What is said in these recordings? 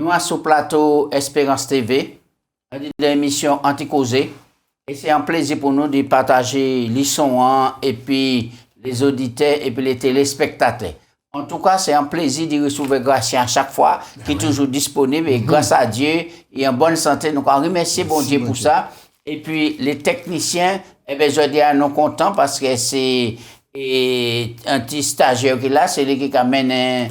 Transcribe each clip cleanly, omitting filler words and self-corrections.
Nous sommes sur le plateau Espérance TV, l'émission Anti-Causé. Et c'est un plaisir pour nous de partager les sons et puis les auditeurs et puis les téléspectateurs. En tout cas, c'est un plaisir de recevoir Gratien à chaque fois, qui est toujours disponible. Et grâce à Dieu, il est en bonne santé. Donc, on remercie bon Dieu pour ça. Et puis, les techniciens, eh bien, je dis à nous contents parce que c'est un petit stagiaire qui est là, c'est lui qui amène un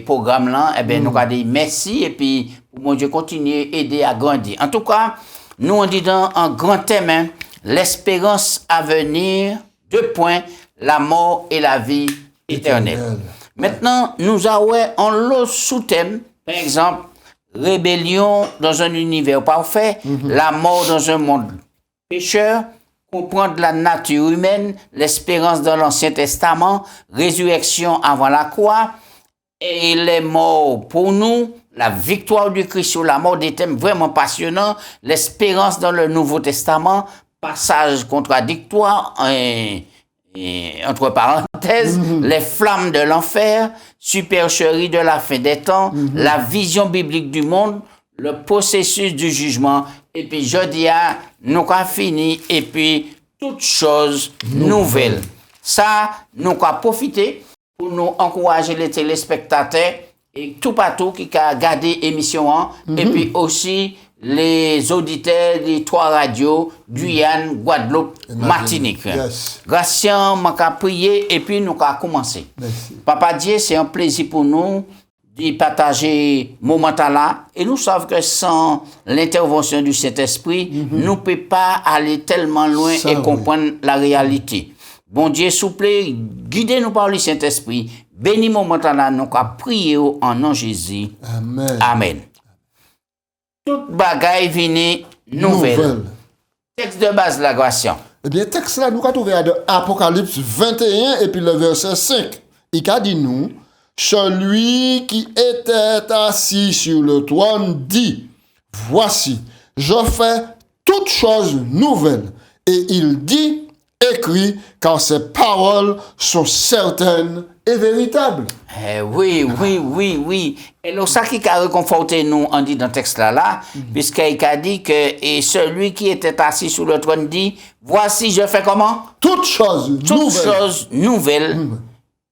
programme là. Eh bien, nous avons dit merci. Et puis, pour mon Dieu, continuer à aider à grandir. En tout cas, nous, on dit dans un grand thème, l'espérance à venir, 2 points, la mort et la vie éternelle. Maintenant, nous avons un lot sous-thème, par exemple, rébellion dans un univers parfait, la mort dans un monde pécheur, comprendre la nature humaine, l'espérance dans l'Ancien Testament, résurrection avant la croix, et les morts pour nous, la victoire du Christ sur la mort, des thèmes vraiment passionnants, l'espérance dans le Nouveau Testament, passage contradictoire, entre parenthèses, les flammes de l'enfer, supercherie de la fin des temps, la vision biblique du monde, le processus du jugement, et puis jeudi, nous avons fini, et puis toutes choses nouvelles. Ça, nous avons profité pour nous encourager les téléspectateurs et tout partout qui a regardé l'émission, et puis aussi les auditeurs des 3 radios, Guyane, Guadeloupe, Martinique. Gratien, m'a prié et puis nous avons commencé. Papa Dieu, c'est un plaisir pour nous de partager ce moment-là. Et nous savons que sans l'intervention du Saint-Esprit, nous ne pouvons pas aller tellement loin et comprendre la réalité. Bon Dieu, s'il vous plaît, guidez-nous par le Saint-Esprit. Bénis ce moment-là, nous avons prié en nom de Jésus. Amen. Amen. Toute bagaille vini nouvelle. Texte de base de la grâce. Eh bien, texte là, nous avons trouvé à Apocalypse 21 et puis le verset 5. Il a dit nous, celui qui était assis sur le trône dit, voici, je fais toutes choses nouvelles. Et il dit, écrit, car ces paroles sont certaines et véritables. Oui. Et c'est ça qui a réconforté nous, on dit dans le texte là, puisqu'il a dit que et celui qui était assis sur le trône dit, voici, je fais comment? Toutes choses nouvelles.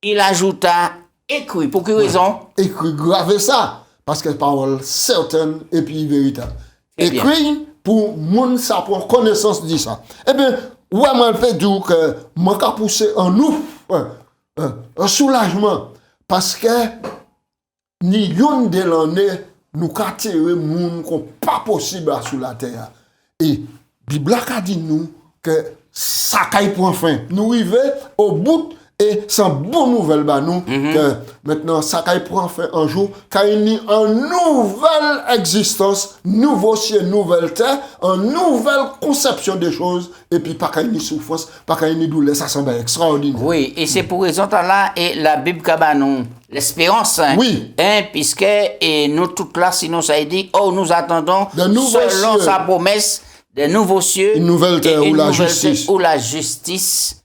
Il ajouta, écrit. Pour quelle raison? Écrit, gravez ça. Parce que paroles certaines et puis véritables. Écrit pour moun ça prend connaissance de ça. Eh bien, ouais, moi, je peux dire que moi, je poussé en nous un soulagement. Parce que ni yon de l'année, nous avons tiré moun qui n'est pas possible sur la terre. Et la Bible a dit nous que ça caille point fin. Nous arrivons au bout. Et c'est une bonne nouvelle, nous, que maintenant, ça prend fin un jour, qu'il y a une nouvelle existence, nouveau ciel, nouvelle terre, une nouvelle conception des choses, et puis pas qu'il y ait une souffrance, pas qu'il y ait une douleur, ça semble extraordinaire. Oui, et c'est pour raison là, et la Bible a nous l'espérance, puisque et nous toutes là, sinon ça dit, nous attendons, selon sa promesse, des nouveaux cieux, une nouvelle terre où la justice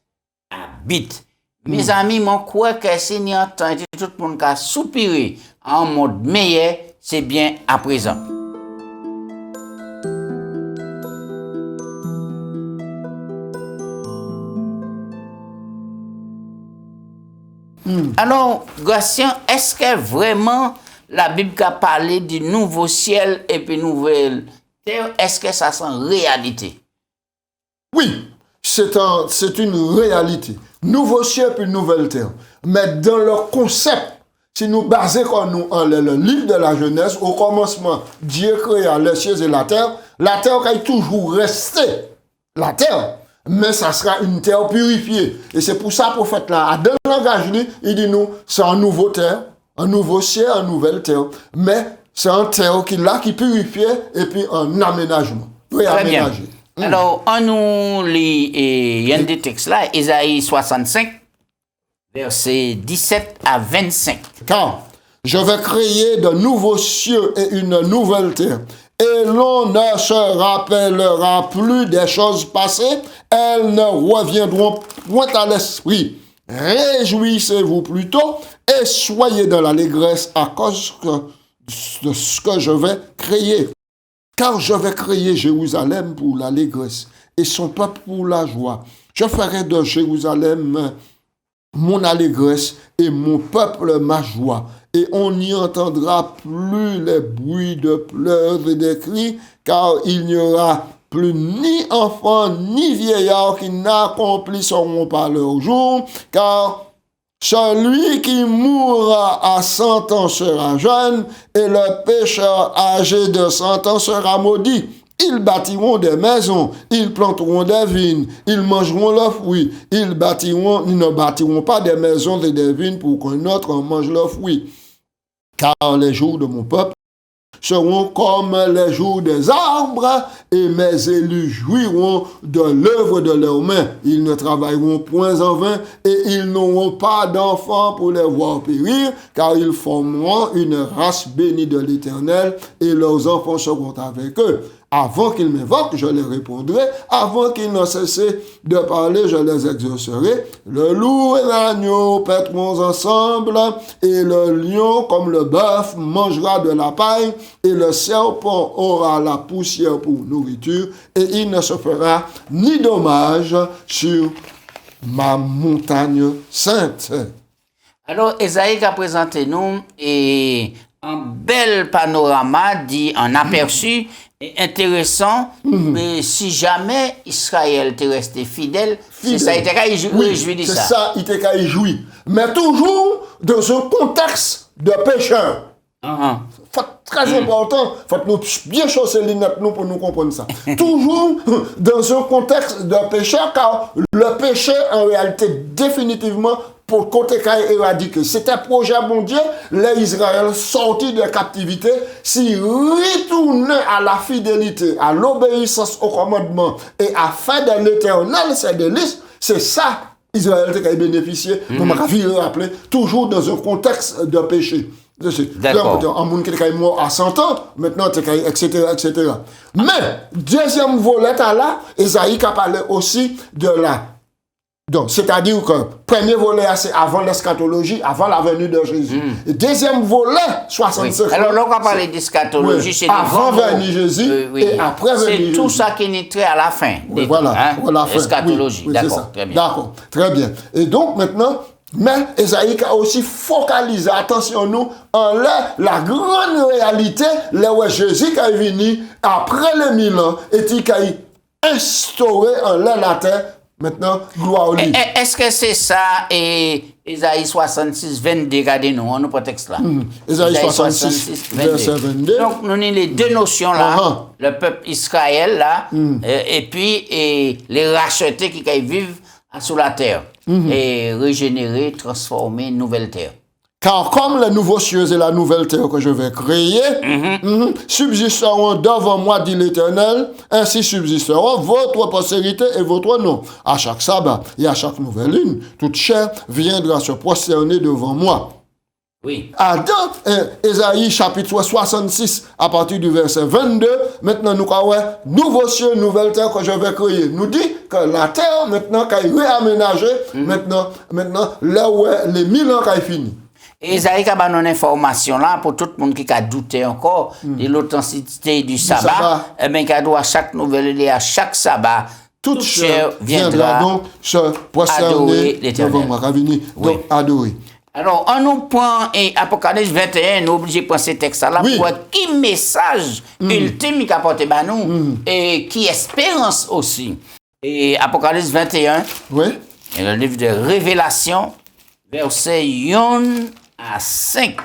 habite. Mes amis, moi, crois que si nous entendons tout le monde qui soupiré en mode meilleur, c'est bien à présent. Alors, Gratien, est-ce que vraiment la Bible a parlé du nouveau ciel et puis nouvelle terre? Est-ce que ça sent réalité? Oui, c'est une réalité. Nouveau ciel puis nouvelle terre. Mais dans leur concept, si nous basons comme nous le livre de la Genèse, au commencement, Dieu créa les cieux et la terre va toujours rester la terre, mais ça sera une terre purifiée. Et c'est pour ça, prophète là, dans le langage, il dit nous, c'est un nouveau terre, un nouveau ciel, une nouvelle terre. Mais c'est un terre qui purifie et puis un aménagement. Réaménagé. Alors, on nous lit, il y a des textes là, Isaïe 65, versets 17 à 25. Car je vais créer de nouveaux cieux et une nouvelle terre, et l'on ne se rappellera plus des choses passées, elles ne reviendront point à l'esprit. Réjouissez-vous plutôt et soyez dans l'allégresse à cause de ce que je vais créer. Car je vais créer Jérusalem pour l'allégresse et son peuple pour la joie. Je ferai de Jérusalem mon allégresse et mon peuple ma joie. Et on n'y entendra plus les bruits de pleurs et de cris, car il n'y aura plus ni enfants ni vieillards qui n'accomplisseront pas leur jour, car celui qui mourra à 100 ans sera jeune, et le pécheur âgé de 100 ans sera maudit. Ils bâtiront des maisons, ils planteront des vignes, ils mangeront leurs fruits. Ils ne bâtiront pas des maisons et des vignes pour qu'un autre en mange leurs fruits. Car les jours de mon peuple seront comme les jours des arbres, et mes élus jouiront de l'œuvre de leurs mains. Ils ne travailleront point en vain, et ils n'auront pas d'enfants pour les voir périr, car ils formeront une race bénie de l'Éternel, et leurs enfants seront avec eux. Avant qu'ils m'évoquent, je les répondrai. Avant qu'ils n'ont cessé de parler, je les exaucerai. Le loup et l'agneau paîtront ensemble, et le lion, comme le bœuf, mangera de la paille, et le serpent aura la poussière pour nourriture, et il ne se fera ni dommage sur ma montagne sainte. Alors, Esaïe a présenté nous un bel panorama, dit un aperçu intéressant, mais si jamais Israël était resté fidèle, c'est ça, il était réjoui de ça. C'est ça, il était réjoui. Mais toujours dans un contexte de pécheur. Très important, faut nous bien chausser les lunettes nous pour nous comprendre ça. Toujours dans un contexte de pécheur, car le péché en réalité définitivement pour côté éradiqué. C'était un projet bon Dieu, les Israël sortis de captivité, s'ils retournaient à la fidélité, à l'obéissance au commandement et à faire de l'Éternel ses délices, c'est ça Israël a bénéficié, comme je rappeler, toujours dans un contexte de péché. D'accord. Un monde qui est mort à 100 ans, maintenant, etc., etc. Mais, deuxième volet là, Esaïe a parlé aussi de la. Donc, c'est-à-dire que premier volet, c'est avant l'eschatologie, avant la venue de Jésus. Et deuxième volet, 65. Oui. Alors, là, on va parler d'eschatologie, c'est avant venue Jésus et après venue Jésus. C'est tout ça qui est trait à la fin. Oui, voilà, la fin. Eschatologie, d'accord, très bien. D'accord, très bien. Et donc, maintenant, mais Esaïe a aussi focalisé, attention nous, en la grande réalité, là où Jésus est venu après les 1000 ans, et il a instauré en la terre. Maintenant, gloire au lui. Est-ce que c'est ça, et Esaïe 66, 22, regardez-nous, on nous prétexte là. Esaïe 66, verset 22. Donc, nous avons les deux notions là, le peuple Israël là, et puis les rachetés qui vivent sous la terre, et régénérer, transformer une nouvelle terre. Car comme les nouveaux cieux et la nouvelle terre que je vais créer, subsisteront devant moi, dit l'Éternel, ainsi subsisteront votre postérité et votre nom. À chaque sabbat et à chaque nouvelle lune, toute chair viendra se prosterner devant moi. Oui. Dans Esaïe chapitre 66, à partir du verset 22, maintenant nous avons nouveaux cieux, nouvelle terre que je vais créer. Nous dit que la terre, maintenant, qu'elle est réaménagée, maintenant, là où les 1000 ans qu'elle est fini. Esaïe a donné une information là pour tout le monde qui a douté encore de l'authenticité du sabbat. Eh bien, qu'il doit à chaque nouvelle et à chaque sabbat, toute chair viendra donc se prosterner devant moi. Donc, adorer. Alors, on nous prend Apocalypse 21, nous obligés de prendre ce texte-là pour voir qui message ultime qui apporte à nous et qui espérance aussi. Et Apocalypse 21, le livre de Révélation, verset 1 à 5.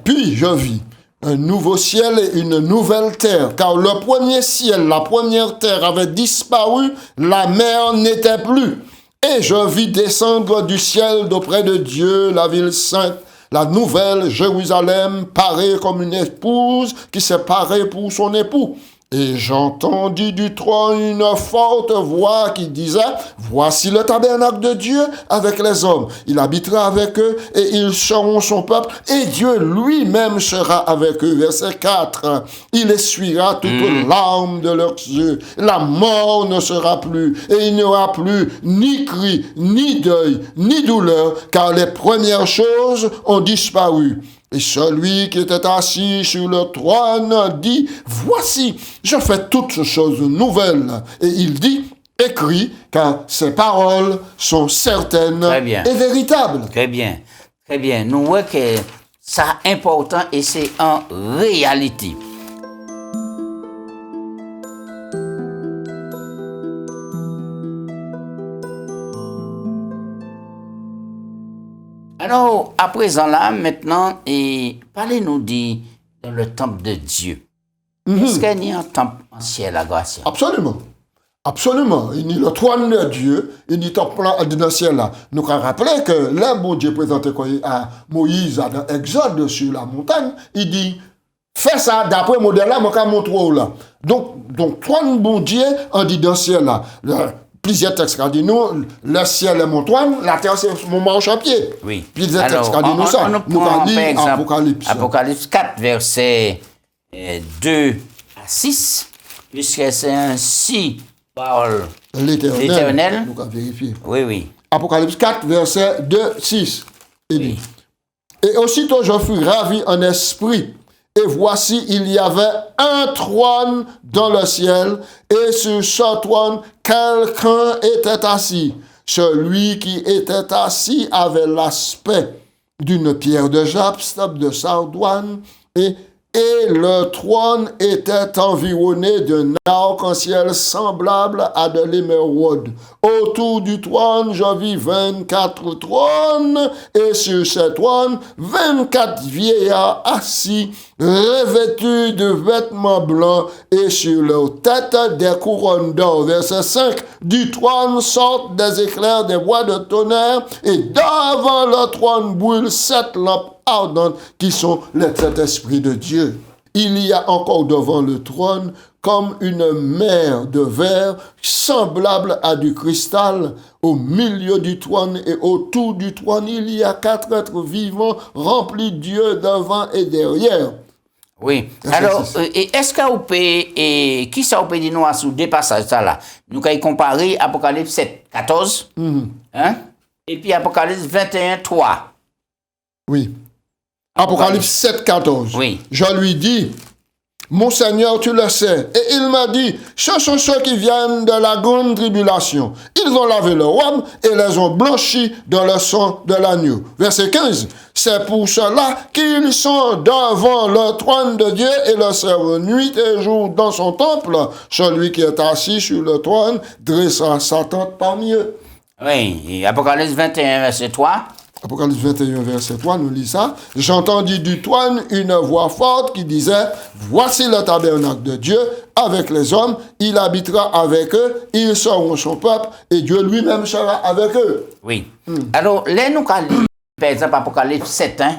Puis je vis un nouveau ciel et une nouvelle terre, car le premier ciel, la première terre avait disparu, la mer n'était plus. Et je vis descendre du ciel d'auprès de Dieu la ville sainte, la nouvelle Jérusalem, parée comme une épouse qui s'est parée pour son époux. Et j'entendis du trône une forte voix qui disait, voici le tabernacle de Dieu avec les hommes. Il habitera avec eux et ils seront son peuple et Dieu lui-même sera avec eux. Verset 4. Il essuiera toutes larmes de leurs yeux. La mort ne sera plus et il n'y aura plus ni cri, ni deuil, ni douleur, car les premières choses ont disparu. Et celui qui était assis sur le trône dit, voici, je fais toutes choses nouvelles. Et il dit, écrit, car ces paroles sont certaines et véritables. Très bien, très bien. Nous voyons que ça est important et c'est en réalité. Alors, à présent là, maintenant, parlez-nous dans le temple de Dieu. Est-ce qu'il y a un temple en ciel à Gracia? Absolument. Absolument. Il y a le trône de Dieu, il y a le temple dans le ciel là. Nous avons rappelé que là, bon Dieu présenté à Moïse dans Exode sur la montagne, il dit, fais ça d'après le modèle là, je vais montrer là. Donc, trône bon Dieu, on dit dans le ciel là. Plusieurs textes qui disent nous, le ciel est mon trône, la terre c'est mon marchepied. Oui. Plusieurs textes qui disent nous ça. Nous allons lire Apocalypse. Apocalypse 4, versets 2 à 6, puisque c'est ainsi parle l'Éternel. Nous allons vérifier. Oui. Apocalypse 4, verset 2, 6. Il dit, et aussitôt je fus ravi en esprit. Et voici, il y avait un trône dans le ciel, et sur ce trône, quelqu'un était assis. Celui qui était assis avait l'aspect d'une pierre de jaspe, de sardoine, et le trône était environné d'un arc-en-ciel semblable à de l'émeraude. Autour du trône, je vis 24 trônes, et sur ces trônes, 24 vieillards assis, revêtus de vêtements blancs, et sur leurs têtes des couronnes d'or. Verset 5. Du trône sortent des éclairs, des voix de tonnerre, et devant le trône brûlent 7 lampes ardentes qui sont les 7 esprits de Dieu. Il y a encore devant le trône comme une mer de verre semblable à du cristal. Au milieu du trône et autour du trône, il y a 4 êtres vivants remplis de Dieu devant et derrière. Oui. Alors, est-ce que vous pouvez, qui ça vous peut dire nous sur deux passages ça là? Nous allons comparer Apocalypse 7, 14, hein? Et puis Apocalypse 21, 3. Oui. Apocalypse 7, 14. Oui. Je lui dis, mon Seigneur, tu le sais. Et il m'a dit, ce sont ceux qui viennent de la grande tribulation. Ils ont lavé leurs robes et les ont blanchis dans le sang de l'agneau. Verset 15. C'est pour cela qu'ils sont devant le trône de Dieu et le servent nuit et jour dans son temple. Celui qui est assis sur le trône dressera sa tente parmi eux. Oui. Et Apocalypse 21, verset 3. Apocalypse 21, verset 3, nous lisons ça. J'entendis du trône une voix forte qui disait, voici le tabernacle de Dieu avec les hommes, il habitera avec eux, ils seront son peuple, et Dieu lui-même sera avec eux. Oui. Alors, là, nous allons, par exemple, Apocalypse 7, hein,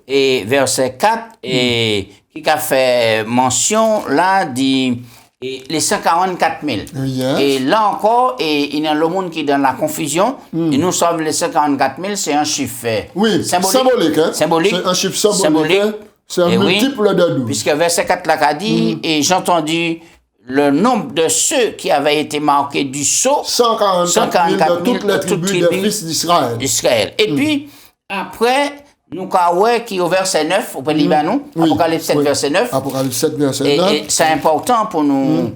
et verset 4, et qui a fait mention, là, dit... Et les 144 000. Yes. Et là encore, il y a le monde qui est dans la confusion. Et nous sommes les 144 000, c'est un chiffre symbolique. Hein? Symbolique. C'est un chiffre symbolique. C'est un multiple de 12. Puisque verset 4 là a dit, et j'ai entendu le nombre de ceux qui avaient été marqués du sceau. 144 000 de toutes les tribus des fils d'Israël. Et puis, après... Nous avons qui au verset 9, au Libanon, Apocalypse 7, verset 9. Apocalypse 7, verset 9. Et c'est important pour nous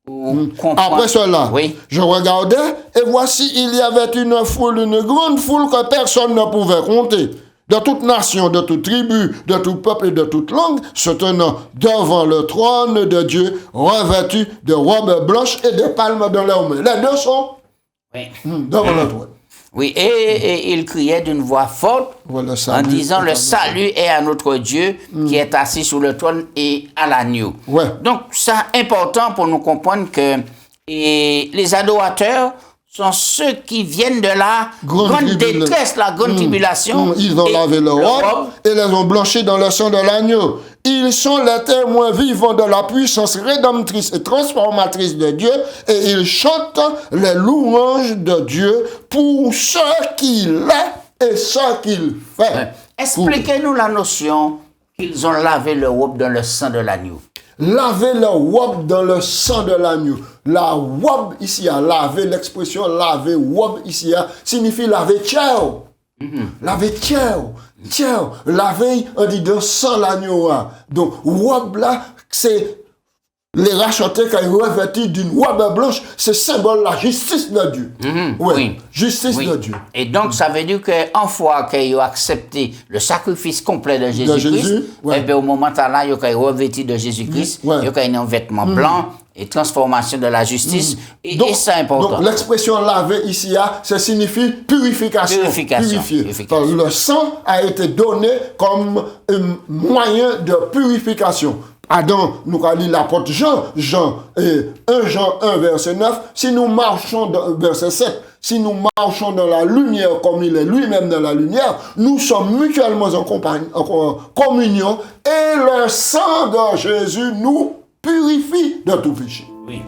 comprendre. Après cela, je regardais, et voici, il y avait une grande foule que personne ne pouvait compter. De toute nation, de toute tribu, de tout peuple et de toute langue, se tenant devant le trône de Dieu, revêtus de robes blanches et de palmes dans leurs mains. Les deux sont devant le trône. Oui, et il criait d'une voix forte en disant, le salut est à notre Dieu qui est assis sur le trône et à l'agneau. Donc, c'est important pour nous comprendre que les adorateurs sont ceux qui viennent de la grande détresse, la grande tribulation. Ils ont lavé leurs robes et les ont blanchis dans le sang de l'agneau. Ils sont les témoins vivants de la puissance rédemptrice et transformatrice de Dieu et ils chantent les louanges de Dieu pour ce qu'il est et ce qu'il fait. Expliquez-nous la notion qu'ils ont lavé leur robe dans le sang de l'agneau. Laver leur robe dans le sang de l'agneau. La robe ici, laver, l'expression laver robe ici, signifie laver chair. Laver chair. Tiens, la veille, on dit de sang l'agneau. Donc, robe là, c'est les rachetés qui sont revêtus d'une robe blanche, c'est symbole de la justice de Dieu. Oui. Justice de Dieu. Et donc, ça veut dire qu'en fois qu'ils ont accepté le sacrifice complet de Jésus-Christ, et bien au moment là, ils ont revêtu de Jésus-Christ, ils ont un vêtement blanc et transformation de la justice. Et c'est important. Donc, l'expression laver ici, ça signifie purification. Purifier. Le sang a été donné comme un moyen de purification. Adam, nous avons lu l'apôtre Jean 1 Jean 1, verset 9, si nous marchons dans verset 7, si nous marchons dans la lumière comme il est lui-même dans la lumière, nous sommes mutuellement en communion et le sang de Jésus nous purifie de tout péché. Oui.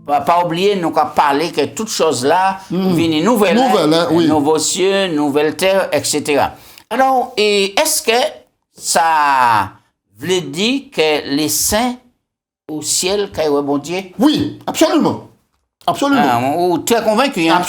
Pas oublier, nous avons parlé que toutes choses là viennent nouvelles, nouveaux cieux, nouvelle terre, etc. Alors, est-ce que ça veut dire que les saints au ciel, quand ils bon Dieu? Oui, absolument. Absolument. Ou très convaincu, hein?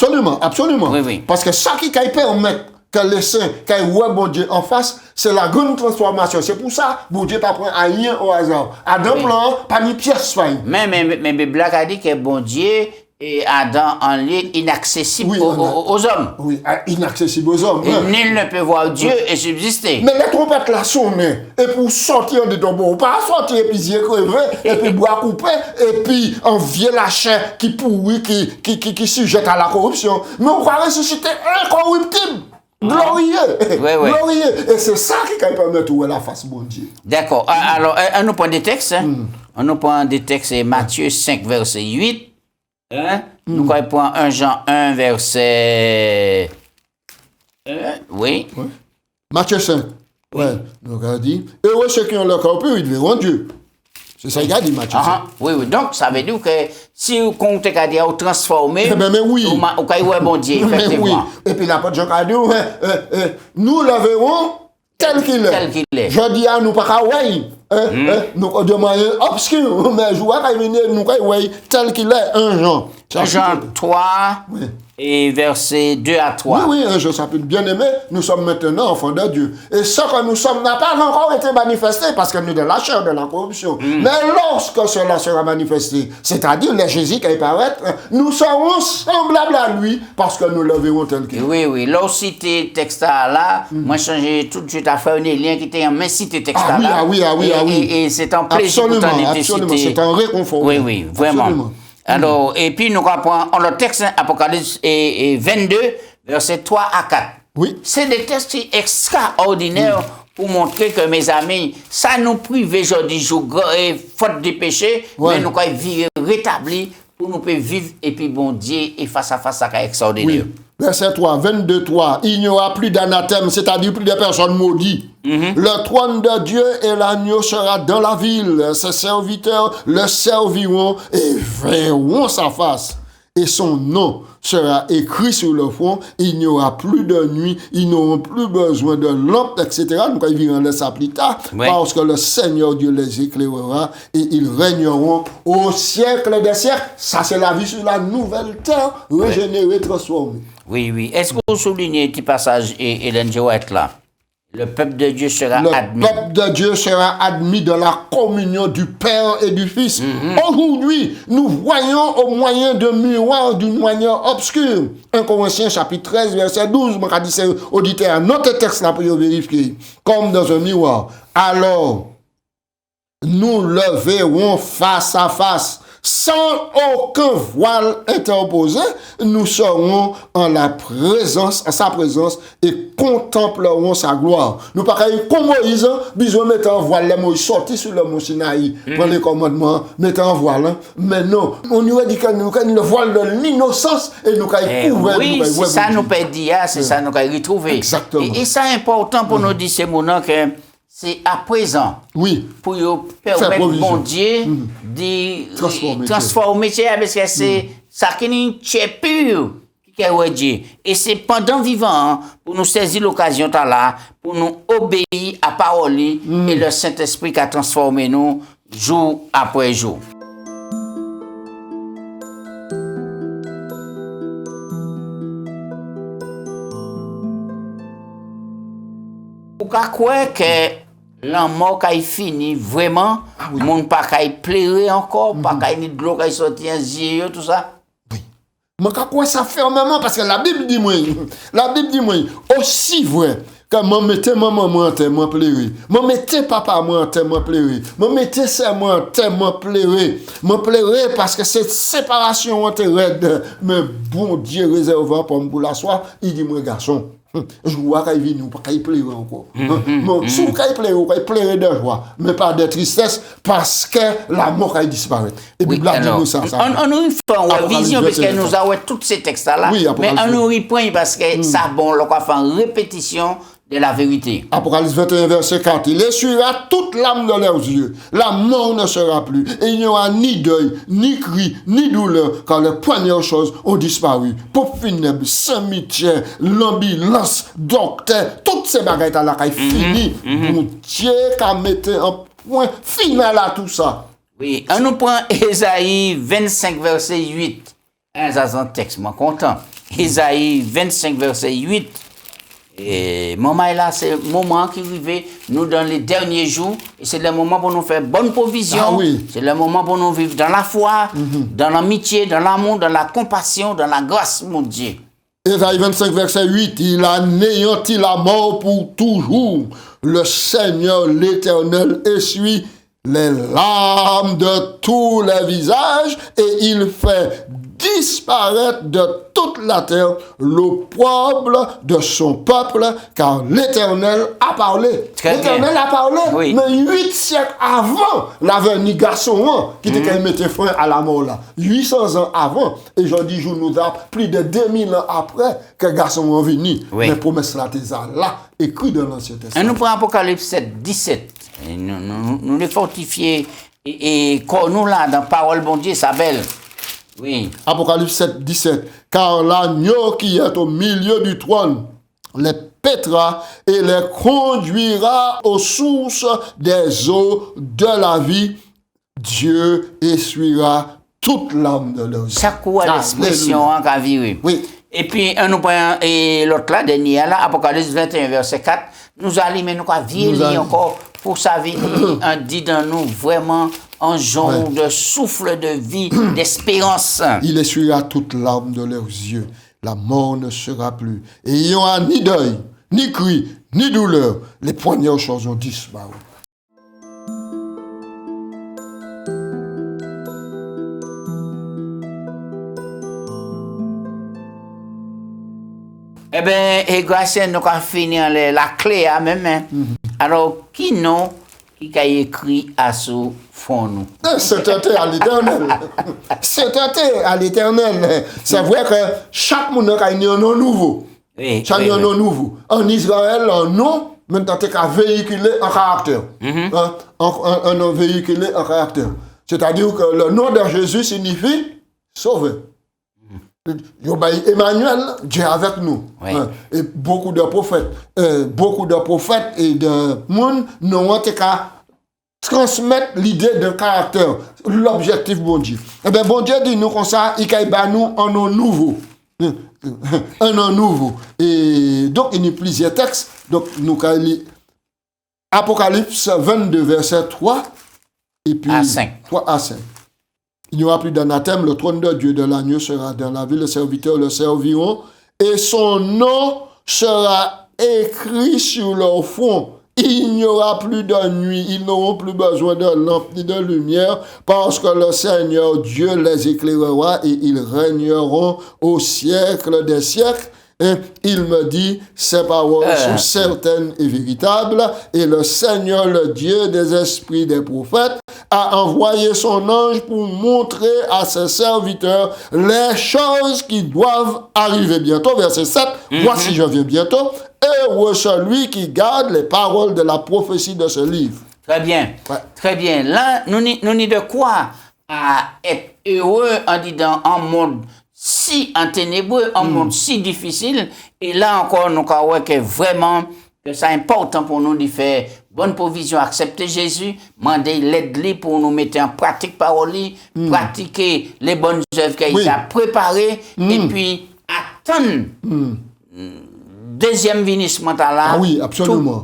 Absolument. Oui. Parce que ça qui permet que les saints, quand ils voient bon Dieu en face, c'est la grande transformation. C'est pour ça, bon Dieu pas prend rien au hasard. Adam plan, pas ni pièce faille. Mais Black a dit que bon Dieu et Adam en lieu inaccessible aux hommes. Oui, inaccessible aux hommes. Et nul ne peut voir Dieu et subsister. Mais les trompettes là sonnaient. Et pour sortir de ton bon, pas sortir et puis yeux crevés, et puis bois coupé, et puis envier la chair qui pourrit, qui sujette à la corruption. Mais on va ressusciter incorruptible. Glorieux. Glorieux. Et c'est ça qui permet de trouver la face bon Dieu. D'accord. Alors, on nous prend des textes. On nous prend des textes, Matthieu 5, verset 8. Nous prenons 1 Jean 1, verset 1. Oui. Matthieu 5. Ouais. Donc, on dit, heureux ceux qui ont le corps pur, ils verront Dieu. C'est ça qu'il a dit, Matthieu 5. Oui. Donc, ça veut dire que si vous comptez qu'à dire transformer, ou qu'il y bon Dieu, effectivement. Oui. Et puis l'apôtre Jean a dit, nous le verrons tel qu'il est. Je dis à nous pas qu'à nous demandons obscur, mais je vois qu'il vient nous tel qu'il est, 1 Jean. Jean 3. Et versets 2 à 3. Oui, je s'appelle bien-aimé, nous sommes maintenant enfants de Dieu. Et ce que nous sommes n'a pas encore été manifesté parce que nous sommes de la chair, de la corruption. Mais lorsque cela sera manifesté, c'est-à-dire le Jésus qui apparaît, nous serons semblables à lui parce que nous le verrons tel qu'il est. Oui. Lorsque cité texte là, moi j'ai tout de suite à faire un lien qui était en main cité texte là. Oui. Et c'est un plaisir pour absolument, c'est un réconfort. Oui, vraiment. Absolument. Alors, et puis nous reprenons le texte Apocalypse 22, versets 3 à 4. Oui. C'est des textes extraordinaires pour montrer que, mes amis, ça nous prive aujourd'hui, faute de péché, mais nous pouvons vivre rétablis pour nous vivre et puis bon Dieu et face à face, ça est extraordinaire. Oui. Verset 3, 22, 3. Il n'y aura plus d'anathème, c'est-à-dire plus de personnes maudites. Le trône de Dieu et l'agneau sera dans la ville. Ses serviteurs le serviront et verront sa face. Et son nom sera écrit sur le front. Il n'y aura plus de nuit. Ils n'auront plus besoin de lampes, etc. Donc, ils verront ça plus tard. Parce que le Seigneur Dieu les éclairera et ils régneront au siècle des siècles. Ça, c'est la vie sur la nouvelle terre, régénérée, transformée. Oui. Est-ce que vous soulignez un petit passage, Hélène Joët, là? Le peuple de Dieu sera admis. Le peuple de Dieu sera admis de la communion du Père et du Fils. Aujourd'hui, nous voyons au moyen de miroirs d'une manière obscure. 1 Corinthiens chapitre 13, verset 12. Je dis c'est auditeur, notre texte là pour vérifier. Comme dans un miroir. Alors, nous le verrons face à face. Sans aucun voile interposé, nous serons en sa présence et contemplerons sa gloire. Nous pas comme Moïse, besoin de mettre un voile, les Moïse sorti sur le mont Sinaï, prendre les commandements, mettre un voile. Mais non, on nous a dit que nous avons le voile de l'innocence et nous avons couvert. Oui, c'est ça nous peut dire, c'est ça nous avons retrouvé. Exactement. Et c'est important pour nous dire, c'est mon nom que c'est à présent. Oui. Pour permettre bon Dieu de transformer parce que c'est ça qui est pur qui est Dieu. Et c'est pendant vivant pour nous saisir l'occasion là pour nous obéir à parole et le Saint-Esprit qui a transformé nous jour après jour. croire que la mort qui fini vraiment, mon pas qui pleurer encore, pas qui ni de l'eau qui sorti en yeux, tout ça. Oui. Mais quoi ça fermement parce que la Bible dit moi, aussi vrai que moi mettez maman moi en terre moi pleurer. Moi mettez papa moi en terre moi pleurer. Moi mettez sœur moi en terre moi pleurer. Moi pleurer parce que cette séparation entre raide, mais bon Dieu réservé pour la soir, il dit moi garçon. Je vois qu'il vient, pas qu'il pleure encore. Si qu'il pleure de joie, mais pas de tristesse, parce que la mort a disparu. Et puis, là, dit-nous ça. On nous fait une vision, parce que nous avons tous ces textes-là, oui, mais on nous reprend parce que ça, bon, on va faire une répétition de la vérité. Apocalypse 21, verset 4. Il essuiera toute l'âme dans leurs yeux. La mort ne sera plus. Et il n'y aura ni deuil, ni cri, ni douleur, car les premières choses ont disparu. Pour funèbre, cimetière, l'ambulance, docteur, toutes ces bagailles là qui fini. Mon Dieu, qui mettait un point final à tout ça. Oui, on nous prend Ésaïe 25, verset 8. Ça, c'est un texte, moi, content. Ésaïe 25, verset 8. Et moment là, c'est le moment qui arrive, nous dans les derniers jours, et c'est le moment pour nous faire bonne provision. Ah, oui. C'est le moment pour nous vivre dans la foi, dans l'amitié, dans l'amour, dans la compassion, dans la grâce, mon Dieu. Ésaïe 25, verset 8, il anéantit la mort pour toujours. Le Seigneur, l'Éternel, essuie les larmes de tous les visages et il fait disparaître de toute la terre l'opprobre de son peuple, car l'Éternel a parlé. L'Éternel a parlé, oui. Mais 8 siècles avant la venue garçon qui était mettait fin à la mort là. 800 ans avant, et je dis, je nous a plus de 2000 ans après que garçon est venu. Oui. Mais promesse là, là, écrit dans l'Ancien Testament. Et nous prenons Apocalypse 7, 17. Et nous les fortifier et quand nous là, dans parole bon Dieu, ça belle. Oui. Apocalypse 7, 17. Car l'agneau qui est au milieu du trône les pètera et les conduira aux sources des eaux de la vie. Dieu essuiera toute l'âme de leurs yeux. Ça quoi l'expression en caviré. Oui. Et puis, nous prenons, et l'autre là, dernier là, Apocalypse 21, verset 4, nous allons, mais nous allons vieillir encore pour sa vie. On dit dans nous vraiment un genre de souffle de vie, d'espérance. Il essuiera toute larme de leurs yeux. La mort ne sera plus. Et il n'y aura ni deuil, ni cri, ni douleur. Les premières choses ont disparu. Eh bien, et grâce à nous avons fini la clé à même. Alors, qui non qui a écrit à ce fond nous? C'est à l'Éternel. C'est à l'Éternel. C'est vrai que chaque monde a un nom nouveau. Chaque nom nouveau. En Israël, un nom, maintenant, tu as véhiculé un caractère. Un nom véhiculé un caractère. C'est-à-dire que le nom de Jésus signifie sauver. Emmanuel, Dieu avec nous. Oui. Et beaucoup de prophètes et de monde n'ont qu'à transmettre l'idée d'un caractère, l'objectif bon Dieu. Eh bien, bon Dieu dit nous comme ça, il y a nous un nom nouveau. Un nom nouveau. Et donc, il y a plusieurs textes. Donc, nous avons Apocalypse 22, verset 3 et puis à 5. 3 à 5. Il n'y aura plus d'anathème, le trône de Dieu de l'agneau sera dans la ville, les serviteurs le serviront, et son nom sera écrit sur leur front. Il n'y aura plus de nuit, ils n'auront plus besoin de lampe ni de lumière, parce que le Seigneur Dieu les éclairera et ils régneront au siècle des siècles. Et il me dit, ces paroles sont certaines et véritables, et le Seigneur, le Dieu des esprits des prophètes, a envoyé son ange pour montrer à ses serviteurs les choses qui doivent arriver bientôt. Verset 7, voici je viens bientôt, et heureux celui qui garde les paroles de la prophétie de ce livre. Très bien, très bien. Là, nous n'y de quoi à être heureux en disant un monde si en ténébreux, un monde si difficile. Et là encore, nous croyons que vraiment, que c'est important pour nous de faire bonne provision, accepter Jésus, demander l'aide pour nous mettre en pratique parole, pratiquer les bonnes œuvres qu'il a préparées, et puis attendre deuxième vinissement là. Ah oui, absolument.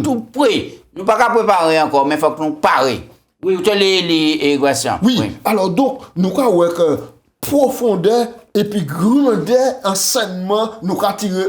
Tout prêt. Nous pas qu'à préparer encore, mais il faut que nous parions. Oui, tu les équations. Oui. Alors donc, nous avons que profondeur et puis grandeur enseignement nous avons tiré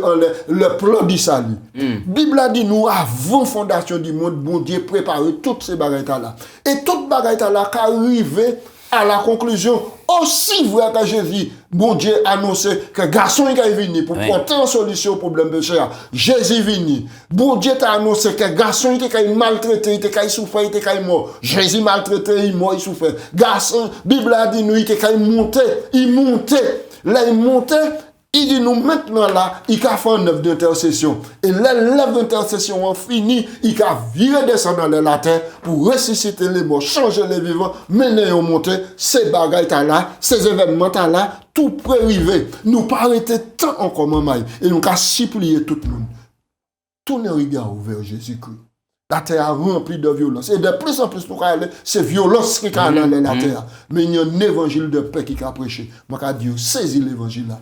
le plan du salut. Bible a dit nous avant fondation du monde, bon Dieu préparé toutes ces bagailles là. Et toutes bagailles là qui arrivé à la conclusion aussi vrai que Jésus, bon Dieu annoncé que garçon est venu pour porter en solution au problème de péché. Jésus est venu. Bon Dieu t'a annoncé que garçon était maltraité, il était souffert, il était mort. Jésus maltraité, il mort, il souffert. Garçon, Bible a dit nous il était monté, il montait. Là il montait. Il dit nous maintenant là, il a fait une œuvre d'intercession. Et l'œuvre d'intercession fini, il a viré descendre dans la terre pour ressusciter les morts, changer les vivants, mener au monter, ces bagailles là, ces événements là, tout prérivé. Nous pas arrêter tant encore maman. Et nous avons supplié tout le monde. Tout le regard vers Jésus-Christ. La terre remplie de violence. Et de plus en plus, nous allons c'est violence qui est dans la terre. Mais il y a un évangile de paix qui a prêché. Moi, je dis, saisis l'évangile là.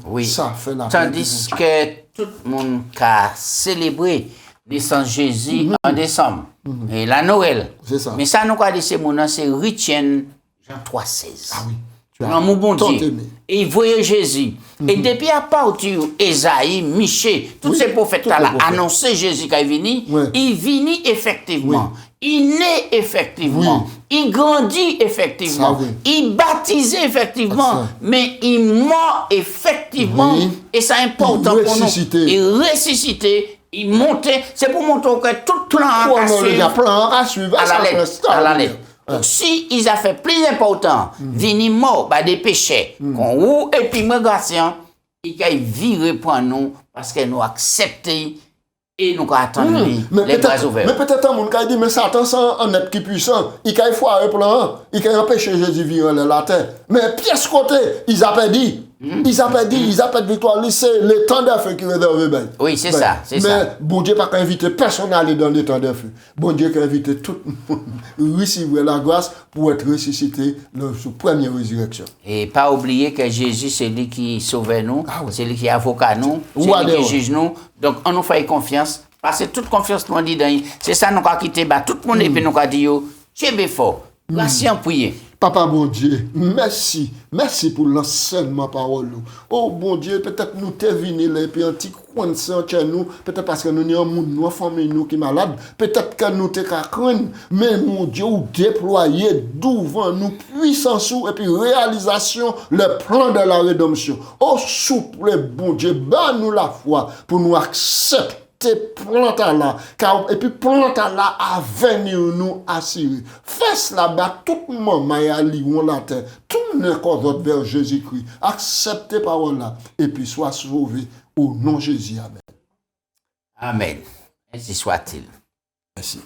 Oui. Ça fait la Tandis que tout le monde a célébré naissance Jésus en décembre. Et la Noël. C'est ça. Mais ça, nous avons dit, c'est Richien Jean 3,16. Ah oui. Non, mon bon Dieu. Et il voyait Jésus. Et depuis à partir Esaïe, Michée, tous ces prophètes-là annoncé Jésus qui est venu, il vient effectivement. Il naît effectivement. Il grandit effectivement. Il baptise effectivement. Mais il meurt effectivement. Et c'est important pour nous. Il ressuscité. Il montait. C'est pour montrer que tout plan à suivre à la lettre. Donc, si ils ont fait plus important, venir mort par des péchés, qu'on et puis migration, ils ont viré pour nous parce que nous accepté et nous attendons les bras ouverts. Mais peut-être un monde qui dit, mais Satan, c'est un être qui est puissant, il a foiré plan, il a empêché Jésus de vivre dans la terre. Mais pièce côté, ils ont dit. Ils ont perdu victoire, c'est le temps de feu qui est réservé. Oui, c'est ça, c'est ça. Mais bon Dieu n'a pas invité personne à aller dans le temps de feu. Bon Dieu a invité tout le monde à recevoir la grâce pour être ressuscité dans sa première résurrection. Et pas oublier que Jésus, c'est lui qui sauve nous, c'est lui qui est avocat nous, c'est lui qui juge nous. Donc, on nous fait confiance, parce que toute confiance nous dit dans lui. C'est ça nous avons quitté, tout le monde et puis nous avons dit, tu es fort, merci en prier. Papa, bon Dieu, merci. Merci pour l'enseignement parole. Oh, bon Dieu, peut-être nous t'es venu là, et puis un petit coin de sang chez nous, peut-être parce que nous avons un monde, nous, famille, nous qui est malade, peut-être que nous t'es qu'à craindre, mais mon Dieu, ou déployer devant nous puissance et puis réalisation, le plan de la rédemption. Oh, souple, bon Dieu, bas nous la foi pour nous accepter. Plante là, et puis plante là à venir nous assurer. Fais là-bas, tout le monde m'a lié la terre, tout le monde vers Jésus-Christ. Acceptez parole là, et puis sois sauvé au nom de Jésus. Amen. Amen. Ainsi soit-il. Merci.